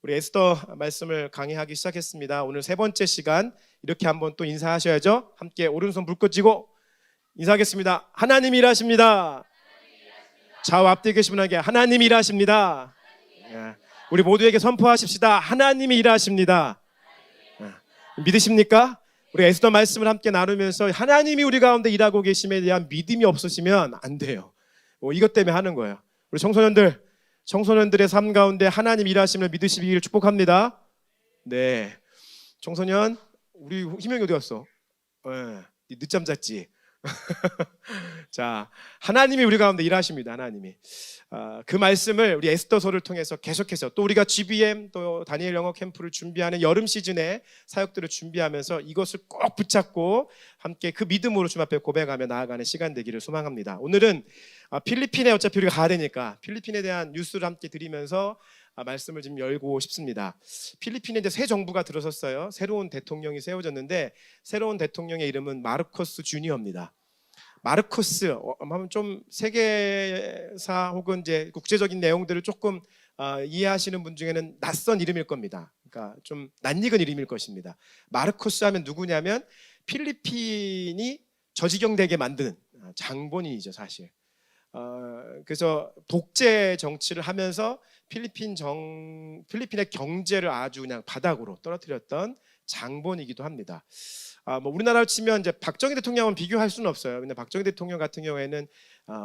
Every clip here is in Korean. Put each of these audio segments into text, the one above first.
우리 에스더 말씀을 강의하기 시작했습니다. 오늘 세 번째 시간 이렇게 한번 또 인사하셔야죠. 함께 오른손 불꽃 쥐고 인사하겠습니다. 하나님이 일하십니다. 좌우 앞뒤에 계신 분에게 하나님이 일하십니다. 우리 모두에게 선포하십시다. 하나님이 일하십니다. 믿으십니까? 우리 에스더 말씀을 함께 나누면서 하나님이 우리 가운데 일하고 계심에 대한 믿음이 없으시면 안 돼요. 이것 때문에 하는 거예요. 우리 청소년들의 삶 가운데 하나님 일하심을 믿으시기를 축복합니다. 네, 청소년 우리 희명이 어디 갔어? 늦잠 잤지? 자, 하나님이 우리 가운데 일하십니다. 하나님이 그 말씀을 우리 에스더서를 통해서 계속해서 또 우리가 GBM 또 다니엘 영어 캠프를 준비하는 여름 시즌에 사역들을 준비하면서 이것을 꼭 붙잡고 함께 그 믿음으로 주님 앞에 고백하며 나아가는 시간 되기를 소망합니다. 오늘은 필리핀에 어차피 우리가 가야 되니까 필리핀에 대한 뉴스를 함께 드리면서 말씀을 좀 열고 싶습니다. 필리핀에 이제 새 정부가 들어섰어요. 새로운 대통령이 세워졌는데 새로운 대통령의 이름은 마르코스 주니어입니다. 마르코스 하면 좀 세계사 혹은 이제 국제적인 내용들을 조금 이해하시는 분 중에는 낯선 이름일 겁니다. 그러니까 좀 낯익은 이름일 것입니다. 마르코스 하면 누구냐면 필리핀이 저지경되게 만드는 장본인이죠, 사실. 그래서 독재 정치를 하면서 필리핀의 경제를 아주 그냥 바닥으로 떨어뜨렸던 장본이기도 합니다. 우리나라로 치면 이제 박정희 대통령은 비교할 수는 없어요. 근데 박정희 대통령 같은 경우에는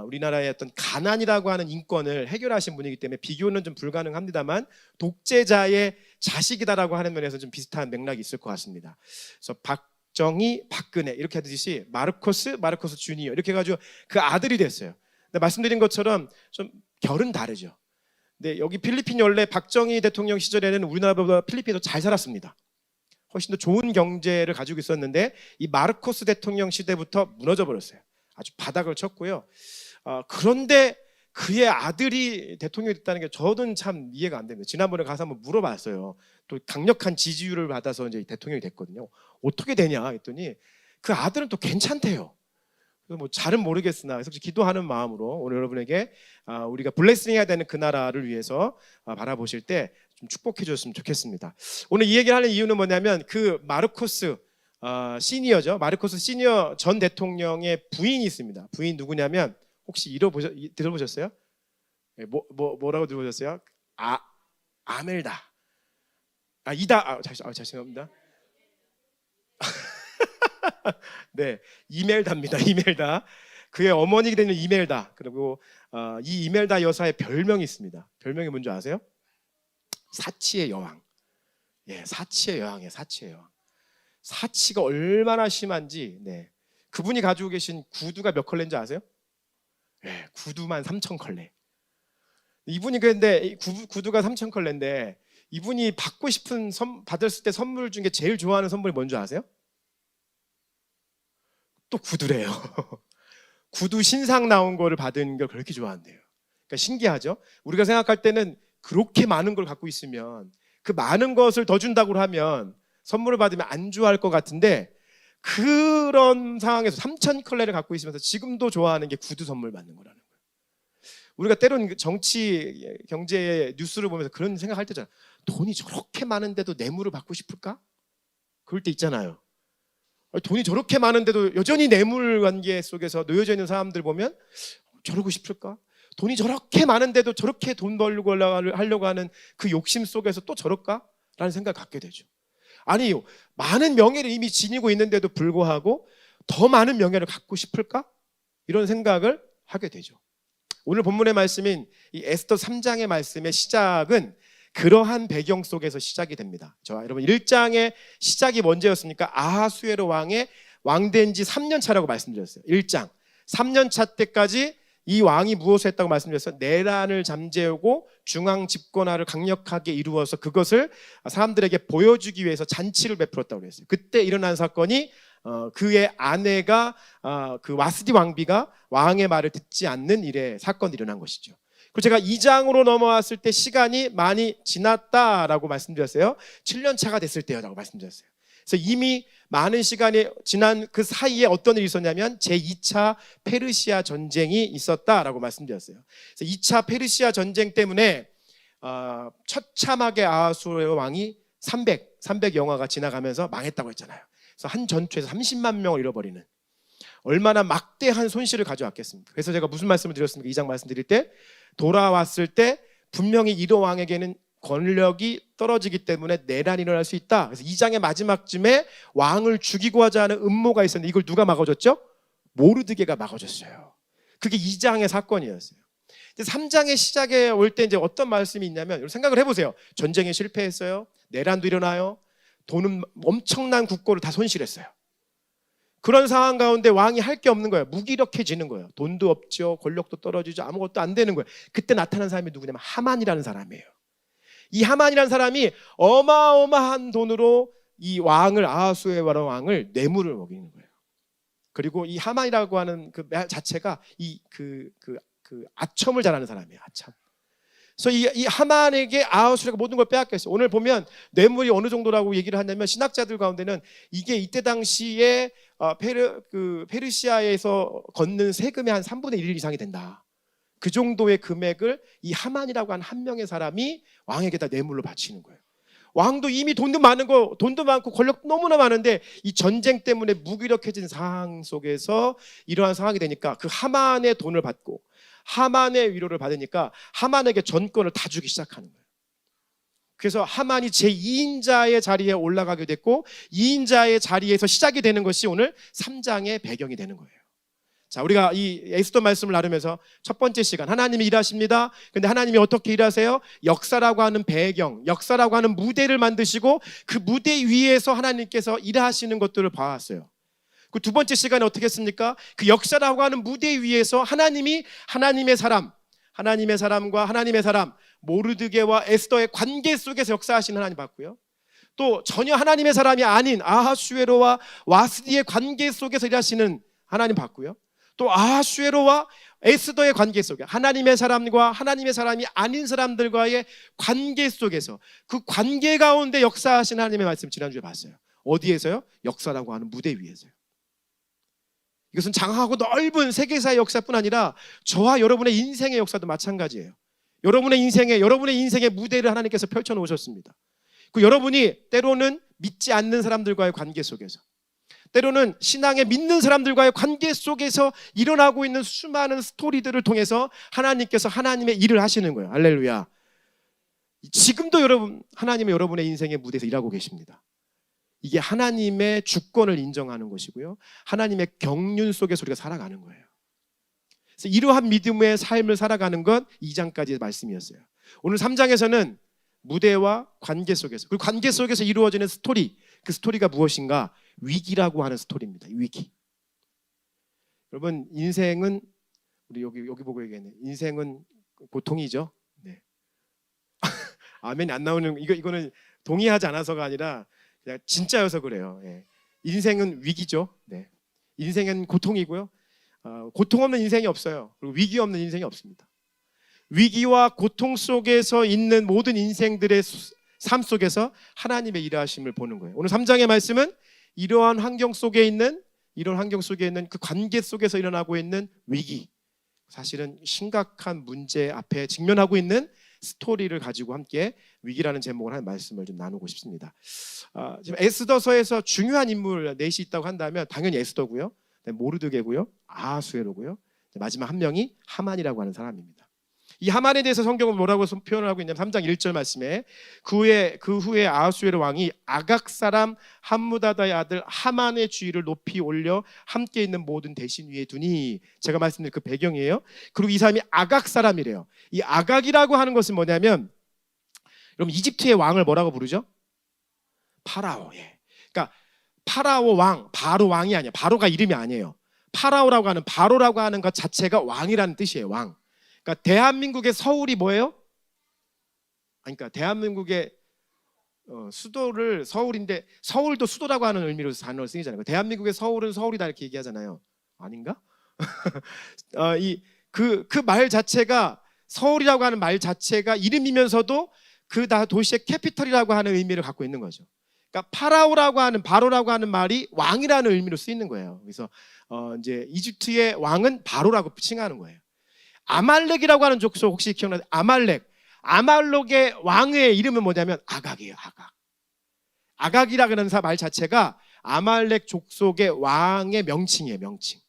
우리나라의 어떤 가난이라고 하는 인권을 해결하신 분이기 때문에 비교는 좀 불가능합니다만 독재자의 자식이다라고 하는 면에서 좀 비슷한 맥락이 있을 것 같습니다. 그래서 박정희, 박근혜 이렇게 하듯이 마르코스 주니어 이렇게 해가지고 그 아들이 됐어요. 근데 말씀드린 것처럼 좀 결은 다르죠. 근데 여기 필리핀이 원래 박정희 대통령 시절에는 우리나라보다 필리핀이 더 잘 살았습니다. 훨씬 더 좋은 경제를 가지고 있었는데 이 마르코스 대통령 시대부터 무너져 버렸어요. 아주 바닥을 쳤고요. 그런데 그의 아들이 대통령이 됐다는 게 저는 참 이해가 안 됩니다. 지난번에 가서 한번 물어봤어요. 또 강력한 지지율을 받아서 이제 대통령이 됐거든요. 어떻게 되냐 했더니 그 아들은 또 괜찮대요. 그래서 잘은 모르겠으나 그래서 기도하는 마음으로 오늘 여러분에게 우리가 블레싱해야 되는 그 나라를 위해서 바라보실 때 좀 축복해 주셨으면 좋겠습니다. 오늘 이 얘기를 하는 이유는 뭐냐면 그 마르코스 시니어죠. 마르코스 시니어 전 대통령의 부인이 있습니다. 부인 누구냐면 혹시 들어보셨어요? 뭐라고 들어보셨어요? 아멜다. 죄송합니다. 네, 이멜다입니다. 이멜다. 그의 어머니가 되는 이멜다. 그리고 이 이멜다 여사의 별명이 있습니다. 별명이 뭔지 아세요? 사치의 여왕. 예, 사치의 여왕이에요. 사치의 여왕. 사치가 얼마나 심한지. 네, 그분이 가지고 계신 구두가 몇 컬레인지 아세요? 네, 구두만 3,000컬레. 이분이 근데 구두가 3,000컬레인데 이분이 받았을 때 선물 중에 제일 좋아하는 선물이 뭔지 아세요? 또 구두래요. 구두 신상 나온 거를 받은 걸 그렇게 좋아한대요. 그러니까 신기하죠? 우리가 생각할 때는 그렇게 많은 걸 갖고 있으면 그 많은 것을 더 준다고 하면 선물을 받으면 안 좋아할 것 같은데 그런 상황에서 3,000컬레를 갖고 있으면서 지금도 좋아하는 게 구두 선물 받는 거라는 거예요. 우리가 때론 정치, 경제의 뉴스를 보면서 그런 생각할 때잖아요. 돈이 저렇게 많은데도 뇌물을 받고 싶을까? 그럴 때 있잖아요. 돈이 저렇게 많은데도 여전히 뇌물 관계 속에서 놓여져 있는 사람들 보면 저러고 싶을까? 돈이 저렇게 많은데도 저렇게 돈 벌려고 하려고 하는 그 욕심 속에서 또 저럴까? 라는 생각을 갖게 되죠. 아니, 많은 명예를 이미 지니고 있는데도 불구하고 더 많은 명예를 갖고 싶을까? 이런 생각을 하게 되죠. 오늘 본문의 말씀인 이 에스더 3장의 말씀의 시작은 그러한 배경 속에서 시작이 됩니다. 여러분 1장의 시작이 언제였습니까? 아하수에로 왕의 왕된 지 3년 차라고 말씀드렸어요. 1장 3년 차 때까지 이 왕이 무엇을 했다고 말씀드렸어요? 내란을 잠재우고 중앙 집권화를 강력하게 이루어서 그것을 사람들에게 보여주기 위해서 잔치를 베풀었다고 그랬어요. 그때 일어난 사건이 그의 아내가 그 와스디 왕비가 왕의 말을 듣지 않는 일에 사건이 일어난 것이죠. 그리고 제가 2장으로 넘어왔을 때 시간이 많이 지났다라고 말씀드렸어요. 7년 차가 됐을 때라고 말씀드렸어요. 그래서 이미 많은 시간이 지난 그 사이에 어떤 일이 있었냐면 제2차 페르시아 전쟁이 있었다라고 말씀드렸어요. 그래서 2차 페르시아 전쟁 때문에 처참하게 아하수에로 왕이 300 영화가 지나가면서 망했다고 했잖아요. 그래서 한 전투에서 30만 명을 잃어버리는 얼마나 막대한 손실을 가져왔겠습니까? 그래서 제가 무슨 말씀을 드렸습니까? 2장 말씀드릴 때 돌아왔을 때 분명히 이도 왕에게는 권력이 떨어지기 때문에 내란이 일어날 수 있다. 그래서 2장의 마지막쯤에 왕을 죽이고자 하는 음모가 있었는데 이걸 누가 막아줬죠? 모르드게가 막아줬어요. 그게 2장의 사건이었어요. 3장의 시작에 올 때 이제 어떤 말씀이 있냐면 생각을 해보세요. 전쟁에 실패했어요. 내란도 일어나요. 돈은 엄청난 국고를 다 손실했어요. 그런 상황 가운데 왕이 할 게 없는 거예요. 무기력해지는 거예요. 돈도 없죠. 권력도 떨어지죠. 아무것도 안 되는 거예요. 그때 나타난 사람이 누구냐면 하만이라는 사람이에요. 이 하만이라는 사람이 어마어마한 돈으로 이 왕을 아하수에로 왕을 뇌물을 먹이는 거예요. 그리고 이 하만이라고 하는 그 자체가 아첨을 잘하는 사람이에요. 아첨. 그래서 이 하만에게 아하수에가 모든 걸 빼앗겼어요. 오늘 보면 뇌물이 어느 정도라고 얘기를 하냐면 신학자들 가운데는 이게 이때 당시에 페르시아에서 걷는 세금의 한 3분의 1 이상이 된다. 그 정도의 금액을 이 하만이라고 하는 한 명의 사람이 왕에게다 뇌물로 바치는 거예요. 왕도 이미 돈도 많고 권력도 너무나 많은데 이 전쟁 때문에 무기력해진 상황 속에서 이러한 상황이 되니까 그 하만의 돈을 받고 하만의 위로를 받으니까 하만에게 전권을 다 주기 시작하는 거예요. 그래서 하만이 제2인자의 자리에 올라가게 됐고 2인자의 자리에서 시작이 되는 것이 오늘 3장의 배경이 되는 거예요. 자, 우리가 이 에스더 말씀을 나누면서 첫 번째 시간 하나님이 일하십니다. 근데 하나님이 어떻게 일하세요? 역사라고 하는 배경, 역사라고 하는 무대를 만드시고 그 무대 위에서 하나님께서 일하시는 것들을 봐왔어요. 그 두 번째 시간에 어떻게 했습니까? 그 역사라고 하는 무대 위에서 하나님이 하나님의 사람과 하나님의 사람 모르드게와 에스더의 관계 속에서 역사하시는 하나님 봤고요. 또 전혀 하나님의 사람이 아닌 아하수에로와 와스디의 관계 속에서 일하시는 하나님 봤고요. 또 아하수에로와 에스더의 관계 속에 하나님의 사람과 하나님의 사람이 아닌 사람들과의 관계 속에서 그 관계 가운데 역사하신 하나님의 말씀 지난주에 봤어요. 어디에서요? 역사라고 하는 무대 위에서요. 이것은 장하고 넓은 세계사의 역사뿐 아니라 저와 여러분의 인생의 역사도 마찬가지예요. 여러분의 인생의 무대를 하나님께서 펼쳐놓으셨습니다. 그 여러분이 때로는 믿지 않는 사람들과의 관계 속에서 때로는 신앙에 믿는 사람들과의 관계 속에서 일어나고 있는 수많은 스토리들을 통해서 하나님께서 하나님의 일을 하시는 거예요. 할렐루야. 지금도 하나님은 여러분의 인생의 무대에서 일하고 계십니다. 이게 하나님의 주권을 인정하는 것이고요. 하나님의 경륜 속에서 우리가 살아가는 거예요. 그래서 이러한 믿음의 삶을 살아가는 건 2장까지의 말씀이었어요. 오늘 3장에서는 무대와 관계 속에서 그리고 관계 속에서 이루어지는 스토리, 그 스토리가 무엇인가? 위기라고 하는 스토리입니다. 위기. 여러분 인생은 우리 여기 보고 얘기했네. 인생은 고통이죠. 네. 아멘이 안 나오는 이거는 동의하지 않아서가 아니라 그냥 진짜여서 그래요. 예. 인생은 위기죠. 네. 인생은 고통이고요. 고통 없는 인생이 없어요. 그리고 위기 없는 인생이 없습니다. 위기와 고통 속에서 있는 모든 인생들의 삶 속에서 하나님의 일하심을 보는 거예요. 오늘 3장의 말씀은 이러한 환경 속에 있는 그 관계 속에서 일어나고 있는 위기, 사실은 심각한 문제 앞에 직면하고 있는 스토리를 가지고 함께 위기라는 제목을 한 말씀을 좀 나누고 싶습니다. 지금 에스더서에서 중요한 인물 넷이 있다고 한다면 당연히 에스더고요, 모르드게고요, 아하수에로고요, 마지막 한 명이 하만이라고 하는 사람입니다. 이 하만에 대해서 성경은 뭐라고 표현을 하고 있냐면 3장 1절 말씀에 그 후에 아하수에로 왕이 아각 사람 함무다다의 아들 하만의 주의를 높이 올려 함께 있는 모든 대신 위에 두니, 제가 말씀드린 그 배경이에요. 그리고 이 사람이 아각 사람이래요. 이 아각이라고 하는 것은 뭐냐면 여러분 이집트의 왕을 뭐라고 부르죠? 파라오. 예. 그러니까 파라오 왕, 바로 왕이 아니에요. 바로가 이름이 아니에요. 파라오라고 하는 바로라고 하는 것 자체가 왕이라는 뜻이에요. 왕. 그러니까 대한민국의 서울이 뭐예요? 그러니까 대한민국의 수도를 서울인데 서울도 수도라고 하는 의미로 단어를 쓰이잖아요. 대한민국의 서울은 서울이다 이렇게 얘기하잖아요. 아닌가? 그 말 자체가 서울이라고 하는 말 자체가 이름이면서도 그 도시의 캐피털이라고 하는 의미를 갖고 있는 거죠. 그러니까 파라오라고 하는 바로라고 하는 말이 왕이라는 의미로 쓰이는 거예요. 그래서 이제 이집트의 왕은 바로라고 칭하는 거예요. 아말렉이라고 하는 족속 혹시 기억나요? 아말렉의 왕의 이름은 뭐냐면 아각이에요. 아각. 아각이라는 말 자체가 아말렉 족속의 왕의 명칭이에요. 명칭.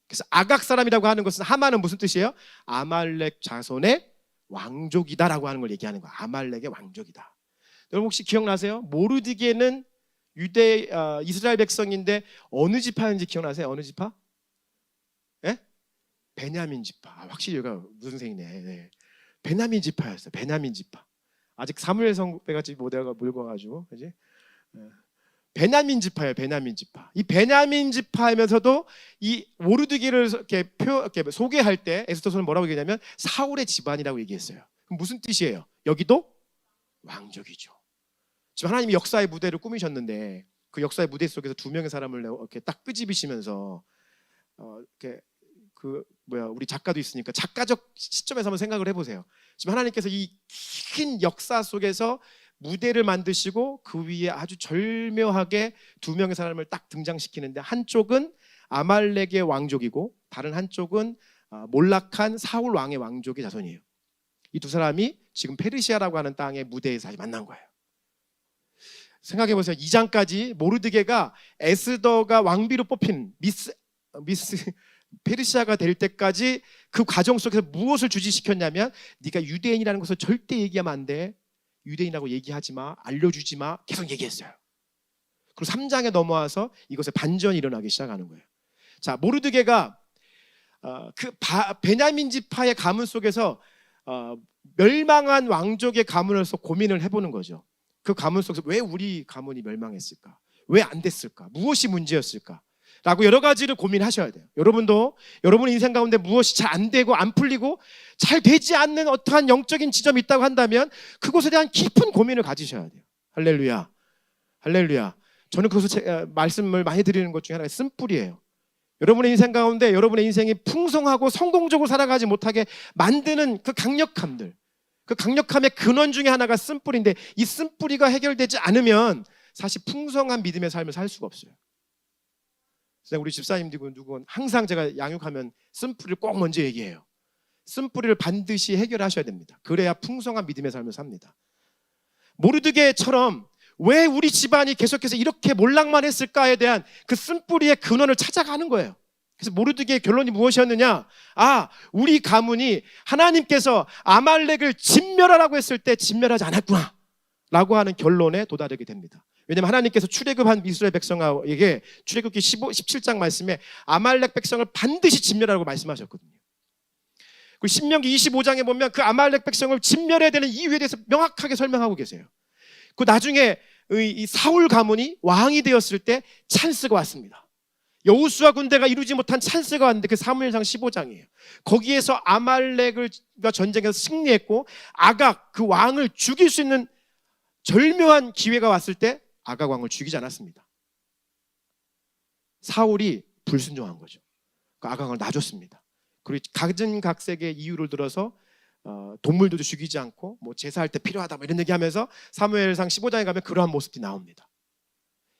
그래서 아각 사람이라고 하는 것은 하마는 무슨 뜻이에요? 아말렉 자손의 왕족이다라고 하는 걸 얘기하는 거야. 아말렉의 왕족이다. 여러분 혹시 기억나세요? 모르드게는 이스라엘 백성인데 어느 지파인지 기억나세요? 어느 지파? 예? 베냐민 지파. 확실히 여기가 무슨 생이네. 네. 베냐민 지파였어요. 베냐민 지파. 아직 사무엘 성배같이 모델가 물고 가지고, 그지? 베냐민 지파예요. 베냐민 지파. 이 베냐민 지파이면서도 이 모르드게를 이렇게 소개할 때 에스더서는 뭐라고 얘기하냐면 사울의 집안이라고 얘기했어요. 그럼 무슨 뜻이에요? 여기도 왕족이죠. 지금 하나님이 역사의 무대를 꾸미셨는데 그 역사의 무대 속에서 두 명의 사람을 이렇게 딱 끄집으시면서 이렇게 우리 작가도 있으니까 작가적 시점에서 한번 생각을 해보세요. 지금 하나님께서 이 긴 역사 속에서 무대를 만드시고 그 위에 아주 절묘하게 두 명의 사람을 딱 등장시키는데 한쪽은 아말렉의 왕족이고 다른 한쪽은 몰락한 사울 왕의 왕족의 자손이에요. 이 두 사람이 지금 페르시아라고 하는 땅의 무대에서 만난 거예요. 생각해보세요. 2장까지 모르드게가 에스더가 왕비로 뽑힌 미스 페르시아가 될 때까지 그 과정 속에서 무엇을 주지시켰냐면 네가 유대인이라는 것을 절대 얘기하면 안 돼. 유대인이라고 얘기하지 마. 알려주지 마. 계속 얘기했어요. 그리고 3장에 넘어와서 이것에 반전이 일어나기 시작하는 거예요. 자, 모르드게가 베냐민 지파의 가문 속에서 멸망한 왕족의 가문으로서 고민을 해보는 거죠. 그 가문 속에서 왜 우리 가문이 멸망했을까? 왜 안 됐을까? 무엇이 문제였을까? 라고 여러 가지를 고민하셔야 돼요. 여러분도 여러분 인생 가운데 무엇이 잘 안 되고 안 풀리고 잘 되지 않는 어떠한 영적인 지점이 있다고 한다면 그것에 대한 깊은 고민을 가지셔야 돼요. 할렐루야. 할렐루야. 저는 그것을 말씀을 많이 드리는 것 중에 하나가 쓴뿌리예요. 여러분의 인생 가운데 여러분의 인생이 풍성하고 성공적으로 살아가지 못하게 만드는 그 강력함들, 그 강력함의 근원 중에 하나가 쓴뿌리인데 이 쓴뿌리가 해결되지 않으면 사실 풍성한 믿음의 삶을 살 수가 없어요. 우리 집사님들은 누군 항상 제가 양육하면 쓴뿌리를 꼭 먼저 얘기해요. 쓴뿌리를 반드시 해결하셔야 됩니다. 그래야 풍성한 믿음의 삶을 삽니다. 모르드게처럼 왜 우리 집안이 계속해서 이렇게 몰락만 했을까에 대한 그 쓴뿌리의 근원을 찾아가는 거예요. 그래서 모르드게의 결론이 무엇이었느냐? 우리 가문이 하나님께서 아말렉을 진멸하라고 했을 때 진멸하지 않았구나 라고 하는 결론에 도달하게 됩니다. 왜냐하면 하나님께서 출애굽한 이스라엘 백성에게 출애굽기 17장 말씀에 아말렉 백성을 반드시 진멸하라고 말씀하셨거든요. 그리고 신명기 25장에 보면 그 아말렉 백성을 진멸해야 되는 이유에 대해서 명확하게 설명하고 계세요. 그 나중에 이 사울 가문이 왕이 되었을 때 찬스가 왔습니다. 여호수아 군대가 이루지 못한 찬스가 왔는데 그 사무엘상 15장이에요. 거기에서 아말렉과 전쟁에서 승리했고 아각 그 왕을 죽일 수 있는 절묘한 기회가 왔을 때 아각 왕을 죽이지 않았습니다. 사울이 불순종한 거죠. 그 아각 왕을 놔줬습니다. 그리고 갖은 각색의 이유를 들어서 동물도 죽이지 않고 뭐 제사할 때 필요하다 뭐 이런 얘기하면서 사무엘상 15장에 가면 그러한 모습이 나옵니다.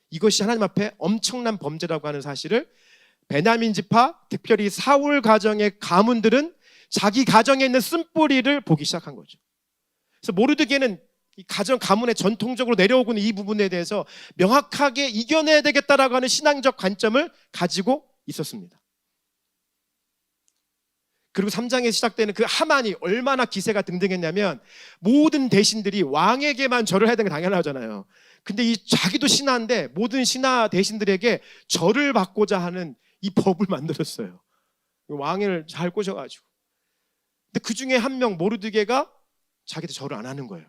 이것이 하나님 앞에 엄청난 범죄라고 하는 사실을 베냐민 지파, 특별히 사울 가정의 가문들은 자기 가정에 있는 쓴뿌리를 보기 시작한 거죠. 그래서 모르드게는 이 가문에 전통적으로 내려오고 있는 이 부분에 대해서 명확하게 이겨내야 되겠다라고 하는 신앙적 관점을 가지고 있었습니다. 그리고 3장에 시작되는 그 하만이 얼마나 기세가 등등했냐면 모든 대신들이 왕에게만 절을 해야 되는 게 당연하잖아요. 근데 이 자기도 신하인데 모든 신하 대신들에게 절을 받고자 하는 이 법을 만들었어요. 왕을 잘 꼬셔가지고. 근데 그 중에 한 명 모르드게가 자기도 절을 안 하는 거예요.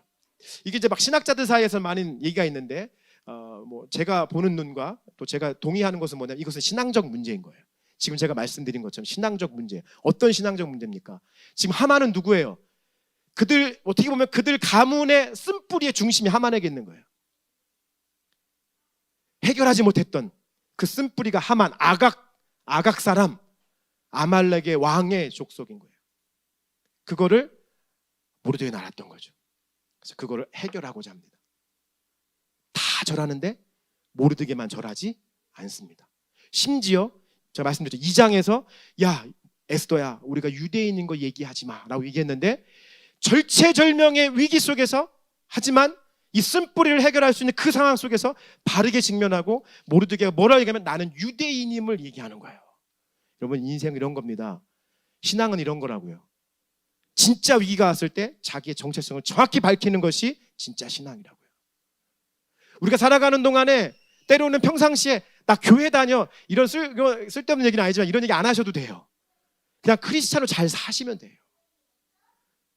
이게 이제 막 신학자들 사이에서 많은 얘기가 있는데 뭐 제가 보는 눈과 또 제가 동의하는 것은 뭐냐면 이것은 신앙적 문제인 거예요. 지금 제가 말씀드린 것처럼 신앙적 문제. 어떤 신앙적 문제입니까? 지금 하만은 누구예요? 어떻게 보면 그들 가문의 쓴뿌리의 중심이 하만에게 있는 거예요. 해결하지 못했던 그 쓴뿌리가 하만, 아각 사람, 아말렉의 왕의 족속인 거예요. 그거를 모르드게는 알았던 거죠. 그래서 그거를 해결하고자 합니다. 다 절하는데 모르드게만 절하지 않습니다. 심지어 제가 말씀드렸죠. 2장에서 야 에스더야 우리가 유대인인 거 얘기하지 마 라고 얘기했는데 절체절명의 위기 속에서, 하지만 이 쓴뿌리를 해결할 수 있는 그 상황 속에서 바르게 직면하고 모르드게가 뭐라고 얘기하면 나는 유대인임을 얘기하는 거예요. 여러분, 인생 이런 겁니다. 신앙은 이런 거라고요. 진짜 위기가 왔을 때 자기의 정체성을 정확히 밝히는 것이 진짜 신앙이라고요. 우리가 살아가는 동안에 때로는 평상시에 나 교회 다녀 이런 쓸데없는 얘기는 아니지만 이런 얘기 안 하셔도 돼요. 그냥 크리스찬으로 잘 사시면 돼요.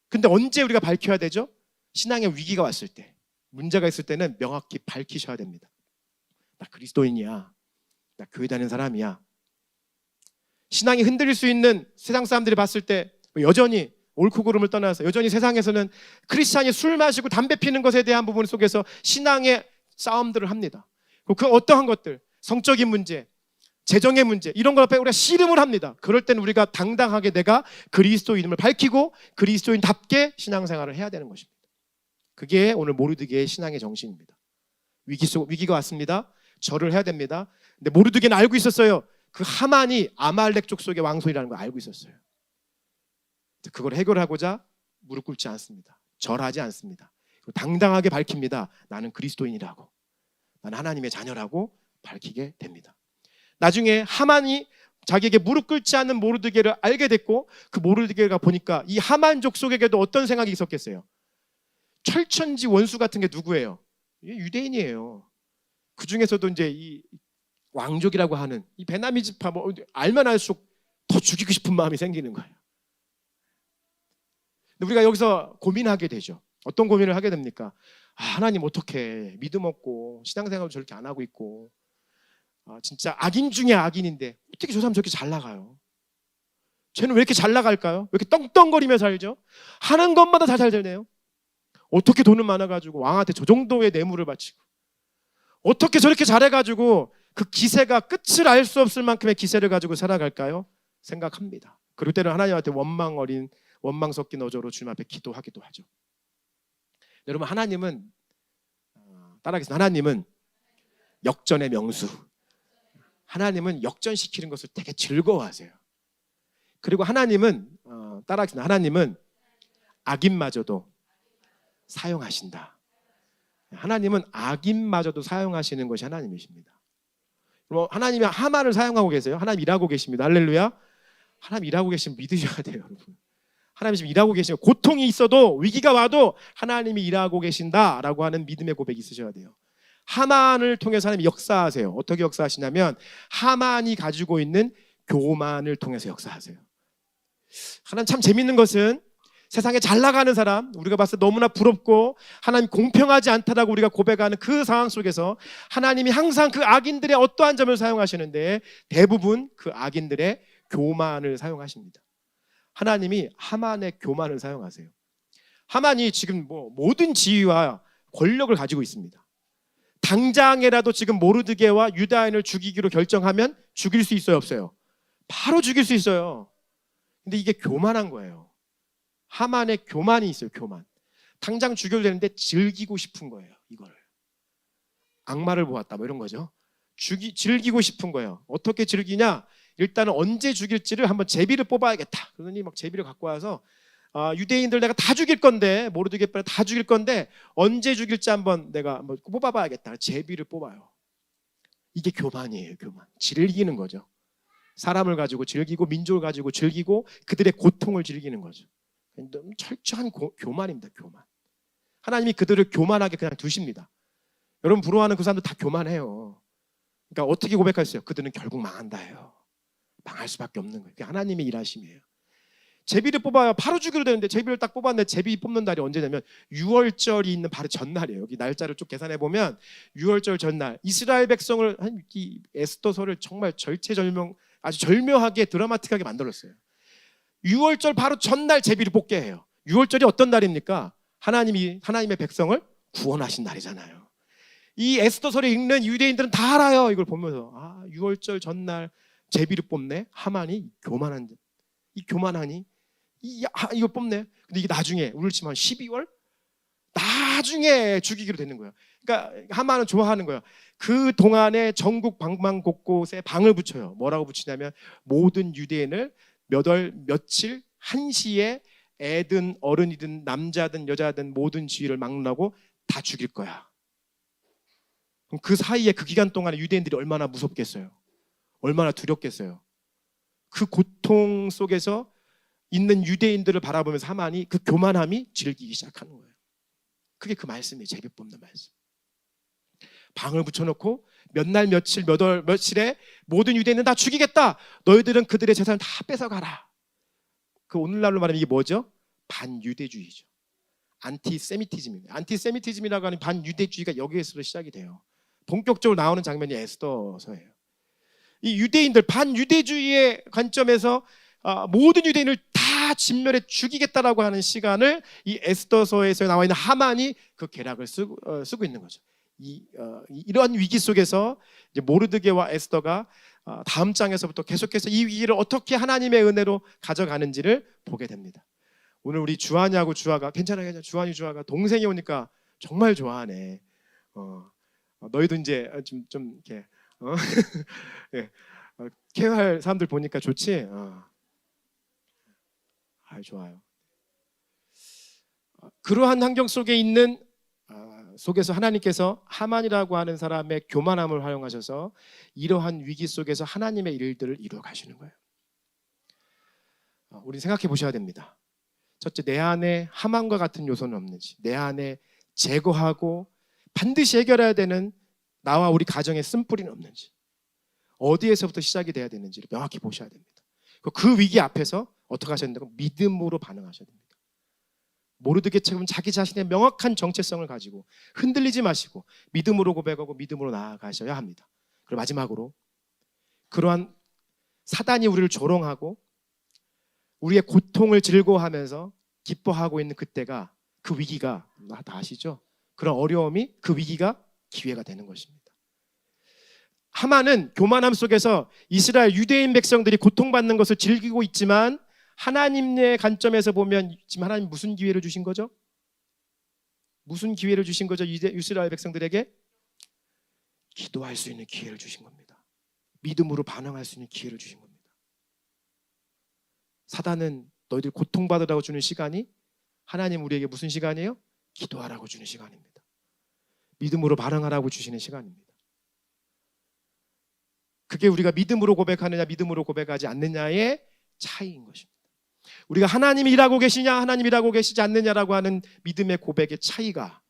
근데 언제 우리가 밝혀야 되죠? 신앙의 위기가 왔을 때, 문제가 있을 때는 명확히 밝히셔야 됩니다. 나 그리스도인이야. 나 교회 다니는 사람이야. 신앙이 흔들릴 수 있는 세상 사람들이 봤을 때 여전히 옳고 그름을 떠나서 여전히 세상에서는 크리스찬이 술 마시고 담배 피는 것에 대한 부분 속에서 신앙의 싸움들을 합니다. 그 어떠한 것들, 성적인 문제, 재정의 문제, 이런 걸 앞에 우리가 씨름을 합니다. 그럴 때는 우리가 당당하게 내가 그리스도인임을 밝히고 그리스도인답게 신앙생활을 해야 되는 것입니다. 그게 오늘 모르드게의 신앙의 정신입니다. 위기가 왔습니다. 절을 해야 됩니다. 근데 모르드게는 알고 있었어요. 그 하만이 아말렉 족속의 왕손이라는 걸 알고 있었어요. 그걸 해결하고자 무릎 꿇지 않습니다. 절하지 않습니다. 당당하게 밝힙니다. 나는 그리스도인이라고, 나는 하나님의 자녀라고 밝히게 됩니다. 나중에 하만이 자기에게 무릎 꿇지 않는 모르드게를 알게 됐고, 그 모르드게가 보니까 이 하만 족속에게도 어떤 생각이 있었겠어요? 철천지 원수 같은 게 누구예요? 유대인이에요. 그 중에서도 이제 이 왕족이라고 하는 이 베냐민 지파, 뭐 알면 알수록 더 죽이고 싶은 마음이 생기는 거예요. 근데 우리가 여기서 고민하게 되죠. 어떤 고민을 하게 됩니까? 하나님 어떻게 믿음 없고 신앙생활도 저렇게 안 하고 있고, 진짜 악인 중에 악인인데 어떻게 저 사람 저렇게 잘 나가요? 쟤는 왜 이렇게 잘 나갈까요? 왜 이렇게 떵떵거리며 살죠? 하는 것마다 다 잘 되네요. 어떻게 돈은 많아가지고 왕한테 저 정도의 뇌물을 바치고, 어떻게 저렇게 잘해가지고 그 기세가 끝을 알 수 없을 만큼의 기세를 가지고 살아갈까요? 생각합니다. 그럴 때는 하나님한테 원망 섞인 어조로 주님 앞에 기도하기도 하죠. 여러분, 하나님은 따라하겠습니다. 하나님은 역전의 명수. 하나님은 역전시키는 것을 되게 즐거워하세요. 그리고 하나님은 따라하겠습니다. 하나님은 악인마저도 사용하신다. 하나님은 악인마저도 사용하시는 것이 하나님이십니다. 그럼 하나님이 하만을 사용하고 계세요? 하나님 일하고 계십니다. 할렐루야. 하나님 일하고 계시면 믿으셔야 돼요, 여러분. 하나님이 지금 일하고 계시고, 고통이 있어도 위기가 와도 하나님이 일하고 계신다라고 하는 믿음의 고백이 있으셔야 돼요. 하만을 통해서 하나님이 역사하세요. 어떻게 역사하시냐면 하만이 가지고 있는 교만을 통해서 역사하세요. 하나님 참 재밌는 것은 세상에 잘 나가는 사람, 우리가 봤을 때 너무나 부럽고 하나님 공평하지 않다라고 우리가 고백하는 그 상황 속에서 하나님이 항상 그 악인들의 어떠한 점을 사용하시는데 대부분 그 악인들의 교만을 사용하십니다. 하나님이 하만의 교만을 사용하세요. 하만이 지금 모든 지위와 권력을 가지고 있습니다. 당장에라도 지금 모르드게와 유다인을 죽이기로 결정하면 죽일 수 있어요, 없어요? 바로 죽일 수 있어요. 근데 이게 교만한 거예요. 하만의 교만이 있어요. 교만. 당장 죽여도 되는데 즐기고 싶은 거예요. 이걸 악마를 보았다 뭐 이런 거죠. 즐기고 싶은 거예요. 어떻게 즐기냐? 일단은 언제 죽일지를 한번 제비를 뽑아야겠다. 그러더니 막 제비를 갖고 와서 유대인들 내가 다 죽일 건데, 모르드게 다 죽일 건데 언제 죽일지 내가 한번 뽑아봐야겠다. 제비를 뽑아요. 이게 교만이에요. 교만. 즐기는 거죠. 사람을 가지고 즐기고 민족을 가지고 즐기고 그들의 고통을 즐기는 거죠. 너무 철저한 교만입니다. 교만. 하나님이 그들을 교만하게 그냥 두십니다. 여러분 부러워하는 그 사람들 다 교만해요. 그러니까 어떻게 고백하셨어요? 그들은 결국 망한다예요. 망할 수밖에 없는 거예요. 그게 하나님의 일하심이에요. 제비를 뽑아요. 바로 주기로 되는데 제비를 딱 뽑았는데 제비 뽑는 날이 언제냐면 6월절이 있는 바로 전날이에요. 여기 날짜를 쭉 계산해 보면 6월절 전날 이스라엘 백성을 이 에스더서를 정말 절체절명 아주 절묘하게 드라마틱하게 만들었어요. 6월절 바로 전날 제비를 뽑게 해요. 6월절이 어떤 날입니까? 하나님의 백성을 구원하신 날이잖아요. 이 에스더서를 읽는 유대인들은 다 알아요. 이걸 보면서 6월절 전날 제비를 뽑네. 하만이 교만하니 이거 뽑네. 근데 이게 나중에 우리치면 12월 나중에 죽이기로 되는 거예요. 그러니까 하만은 좋아하는 거예요. 그 동안에 전국 방방 곳곳에 방을 붙여요. 뭐라고 붙이냐면 모든 유대인을 몇 월 며칠 한시에 애든 어른이든 남자든 여자든 모든 지위를 막론하고 다 죽일 거야. 그럼 그 사이에 그 기간 동안에 유대인들이 얼마나 무섭겠어요. 얼마나 두렵겠어요. 그 고통 속에서 있는 유대인들을 바라보면서 하만이 그 교만함이 즐기기 시작하는 거예요. 그게 그 말씀이에요. 제비 뽑는 말씀. 방을 붙여놓고 몇 날 며칠 몇 월 며칠에 모든 유대인은 다 죽이겠다. 너희들은 그들의 재산을 다 뺏어가라. 그 오늘날로 말하면 이게 뭐죠? 반유대주의죠. 안티세미티즘입니다. 안티세미티즘이라고 하는 반유대주의가 여기에서 시작이 돼요. 본격적으로 나오는 장면이 에스더서예요. 이 유대인들 반유대주의의 관점에서 모든 유대인을 다 진멸해 죽이겠다라고 하는 시간을 이 에스더서에서 나와 있는 하만이 그 계략을 쓰고 있는 거죠. 이러한 위기 속에서 이제 모르드게와 에스더가 다음 장에서부터 계속해서 이 위기를 어떻게 하나님의 은혜로 가져가는지를 보게 됩니다. 오늘 우리 주한이하고 주아가 괜찮아요. 주한이 주아가 동생이 오니까 정말 좋아하네. 너희도 이제 좀 이렇게 예, 케어할 사람들 보니까 좋지. 좋아요. 그러한 환경 속에 있는 속에서 하나님께서 하만이라고 하는 사람의 교만함을 활용하셔서 이러한 위기 속에서 하나님의 일들을 이루어 가시는 거예요. 우리 생각해 보셔야 됩니다. 첫째, 내 안에 하만과 같은 요소는 없는지, 내 안에 제거하고 반드시 해결해야 되는 나와 우리 가정의 쓴뿌리는 없는지, 어디에서부터 시작이 돼야 되는지를 명확히 보셔야 됩니다. 그 위기 앞에서 어떻게 하셔야 된다고? 믿음으로 반응하셔야 됩니다. 모르드게처럼 자기 자신의 명확한 정체성을 가지고 흔들리지 마시고 믿음으로 고백하고 믿음으로 나아가셔야 합니다. 그리고 마지막으로 그러한 사단이 우리를 조롱하고 우리의 고통을 즐거워하면서 기뻐하고 있는 그때가, 그 위기가 다 아시죠? 그런 어려움이, 그 위기가 기회가 되는 것입니다. 하만은 교만함 속에서 이스라엘 유대인 백성들이 고통받는 것을 즐기고 있지만 하나님의 관점에서 보면 지금 하나님 무슨 기회를 주신 거죠? 무슨 기회를 주신 거죠? 이스라엘 백성들에게 기도할 수 있는 기회를 주신 겁니다. 믿음으로 반응할 수 있는 기회를 주신 겁니다. 사단은 너희들 고통받으라고 주는 시간이 하나님 우리에게 무슨 시간이에요? 기도하라고 주는 시간입니다. 믿음으로 반응하라고 주시는 시간입니다. 그게 우리가 믿음으로 고백하느냐 믿음으로 고백하지 않느냐의 차이인 것입니다. 우리가 하나님이 일하고 계시냐 하나님이 일하고 계시지 않느냐라고 하는 믿음의 고백의 차이가,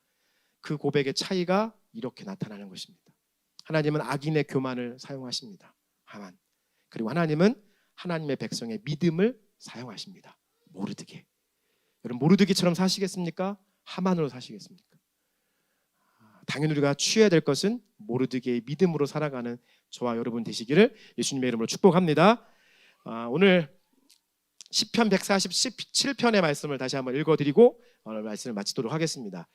그 고백의 차이가 이렇게 나타나는 것입니다. 하나님은 악인의 교만을 사용하십니다. 하만. 그리고 하나님은 하나님의 백성의 믿음을 사용하십니다. 모르드게. 여러분 모르드게처럼 사시겠습니까? 하만으로 사시겠습니까? 당연히 우리가 취해야 될 것은 모르드게의 믿음으로 살아가는 저와 여러분 되시기를 예수님의 이름으로 축복합니다. 오늘 시편 147편의 말씀을 다시 한번 읽어드리고 오늘 말씀을 마치도록 하겠습니다.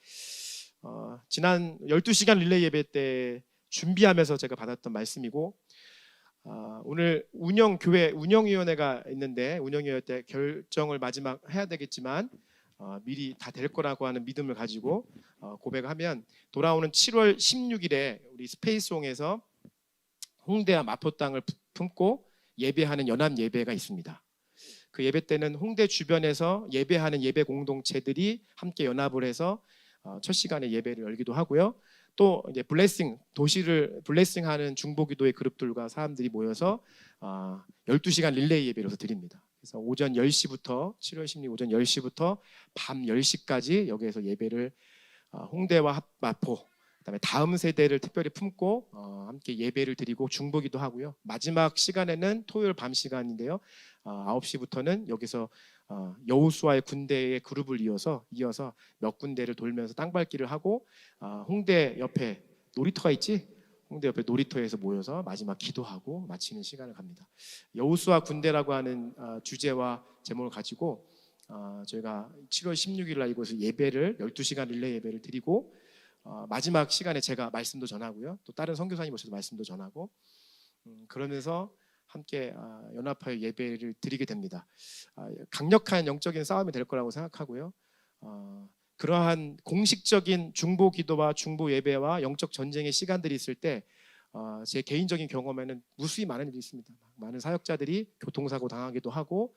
지난 12시간 릴레이 예배 때 준비하면서 제가 받았던 말씀이고, 오늘 교회 운영위원회가 있는데 운영위원회 때 결정을 마지막 해야 되겠지만 미리 다 될 거라고 하는 믿음을 가지고 고백하면 돌아오는 7월 16일에 우리 스페이스홍에서 홍대와 마포 땅을 품고 예배하는 연합 예배가 있습니다. 그 예배 때는 홍대 주변에서 예배하는 예배 공동체들이 함께 연합을 해서 첫 시간에 예배를 열기도 하고요. 또 이제 도시를 블레싱하는 중보기도의 그룹들과 사람들이 모여서 12시간 릴레이 예배로서 드립니다. 그래서 오전 10시부터 7월 16일 오전 10시부터 밤 10시까지 여기에서 예배를 홍대와 마포, 그다음에 다음 세대를 특별히 품고 함께 예배를 드리고 중보기도 하고요. 마지막 시간에는 토요일 밤 시간인데요. 9시부터는 여기서 여호수아의 군대의 그룹을 이어서 몇 군데를 돌면서 땅밟기를 하고 홍대 옆에 놀이터가 있지? 홍대 옆에 놀이터에서 모여서 마지막 기도하고 마치는 시간을 갑니다. 여호수아 군대라고 하는 주제와 제목을 가지고 저희가 7월 16일 날 이곳에서 예배를 12시간 릴레이 예배를 드리고 마지막 시간에 제가 말씀도 전하고요. 또 다른 선교사님 오셔서 말씀도 전하고 그러면서 함께 연합하여 예배를 드리게 됩니다. 강력한 영적인 싸움이 될 거라고 생각하고요. 그러한 공식적인 중보 기도와 중보 예배와 영적 전쟁의 시간들이 있을 때 제 개인적인 경험에는 무수히 많은 일이 있습니다. 많은 사역자들이 교통사고 당하기도 하고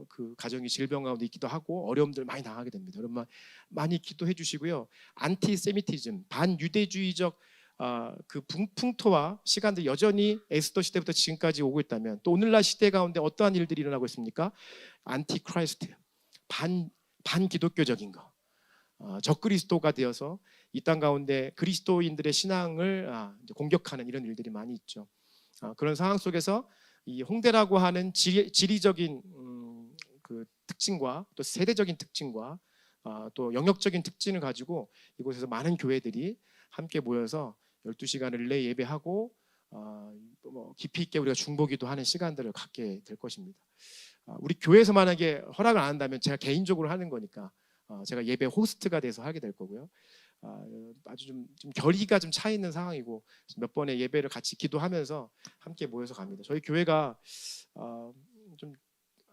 그 가정이 질병 가운데 있기도 하고 어려움들 많이 당하게 됩니다. 여러분 많이 기도해 주시고요. 안티세미티즘, 반유대주의적 그 풍토와 시간들 여전히 에스더 시대부터 지금까지 오고 있다면, 또 오늘날 시대 가운데 어떠한 일들이 일어나고 있습니까? 안티크라이스트, 반기독교적인 거, 적그리스도가 되어서 이 땅 가운데 그리스도인들의 신앙을 공격하는 이런 일들이 많이 있죠. 그런 상황 속에서 이 홍대라고 하는 지리적인 그 특징과 또 세대적인 특징과 또 영역적인 특징을 가지고 이곳에서 많은 교회들이 함께 모여서 12시간을 릴레이 예배하고 깊이 있게 우리가 중보기도 하는 시간들을 갖게 될 것입니다. 우리 교회에서 만약에 허락을 안 한다면 제가 개인적으로 하는 거니까 제가 예배 호스트가 돼서 하게 될 거고요. 아주 좀 결의가 좀 차 있는 상황이고 몇 번의 예배를 같이 기도하면서 함께 모여서 갑니다. 저희 교회가 좀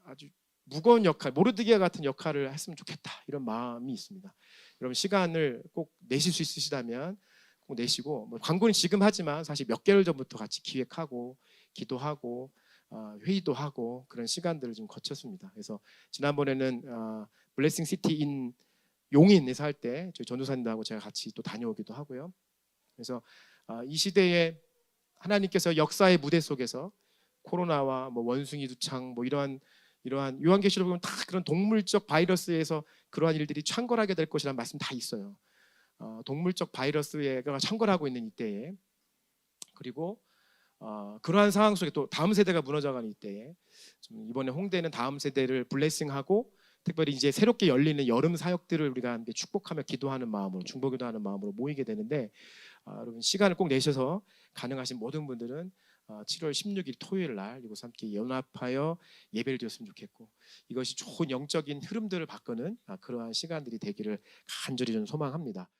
아주 무거운 역할, 모르드기아 같은 역할을 했으면 좋겠다, 이런 마음이 있습니다. 여러분 시간을 꼭 내실 수 있으시다면 꼭 내시고, 광고는 지금 하지만 사실 몇 개월 전부터 같이 기획하고 기도하고 회의도 하고 그런 시간들을 좀 거쳤습니다. 그래서 지난번에는 블레싱 시티 인 용인에서 할 때 저희 전도사님들하고 제가 같이 또 다녀오기도 하고요. 그래서 이 시대에 하나님께서 역사의 무대 속에서 코로나와 원숭이 두창 이러한 요한계시록 보면 다 그런 동물적 바이러스에서 그러한 일들이 창궐하게 될 것이라는 말씀 다 있어요. 동물적 바이러스가 창궐하고 있는 이때에, 그리고 그러한 상황 속에 또 다음 세대가 무너져가는 이때에 좀 이번에 홍대는 다음 세대를 블레싱하고 특별히 이제 새롭게 열리는 여름 사역들을 우리가 함께 축복하며 기도하는 마음으로, 중보기도하는 마음으로 모이게 되는데, 여러분 시간을 꼭 내셔서 가능하신 모든 분들은 7월 16일 토요일 날 이곳 함께 연합하여 예배를 드렸으면 좋겠고, 이것이 좋은 영적인 흐름들을 바꾸는 그러한 시간들이 되기를 간절히 저는 소망합니다.